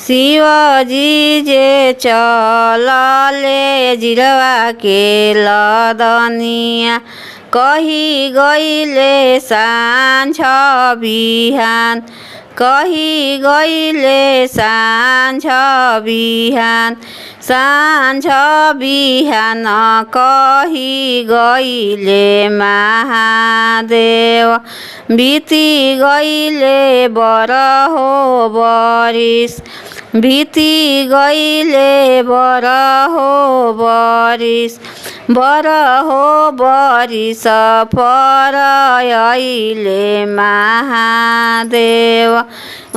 शिवजी जे चलले जिरवा के लदनिया कही गईले साँझ बिहान कही गईले साँझ बिहान साँझ बिहान कही गईले महादेव बीती गईले बरहो बरिस बीती गईले बरहो बरिस पर अइले महादेव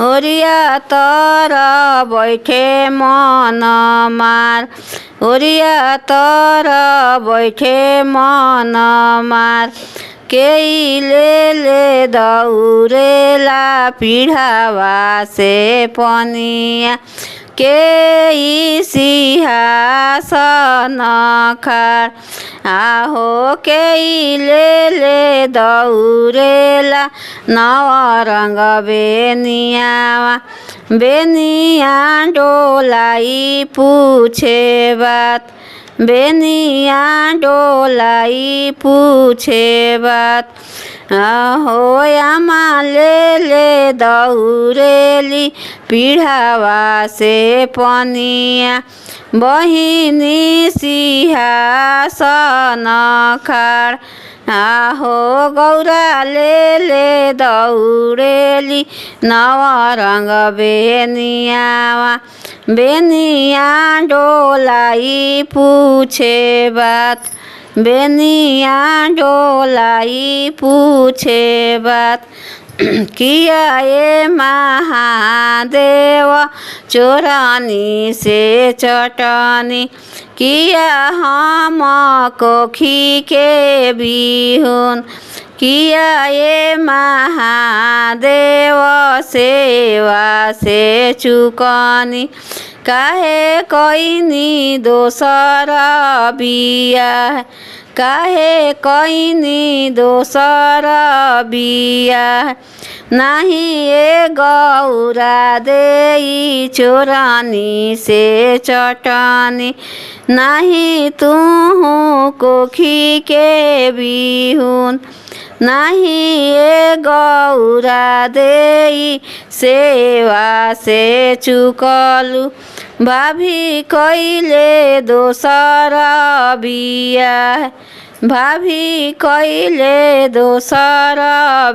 ओरिया तर बैठे मन मार ओरिया तर बैठे मन मार केइले दौरेला पिढ़ावा से पनिया केही सिंहासन खार आहो केइले दौरेला नवरंग बेनिया डोलाई पूछे बात बेनिया डोलाई पूछे बात हो आमाले दौरेली पिढ़ावा से पनिया बहिनी सिंहासन खाड़ आहो गौराले दौरेली नवरंग बेनिया डोलाई पूछे बात बेनिया डोलाई पूछे बात किया ये महादेव चोरानी से चटनी किया हम कोखी के बिहुन किया ये महादेव सेवा से चुकनी काहे कोइनी दोसर बिया काहे कोइनी दोसर बिया नहीं ये गौरा देई चोरानी से चटनी नहीं तू कोखी के बिहुन नहीं ये गौरा देई सेवा से चुकलू भाभी कइले दोसर बिया भाभी कइले दोसर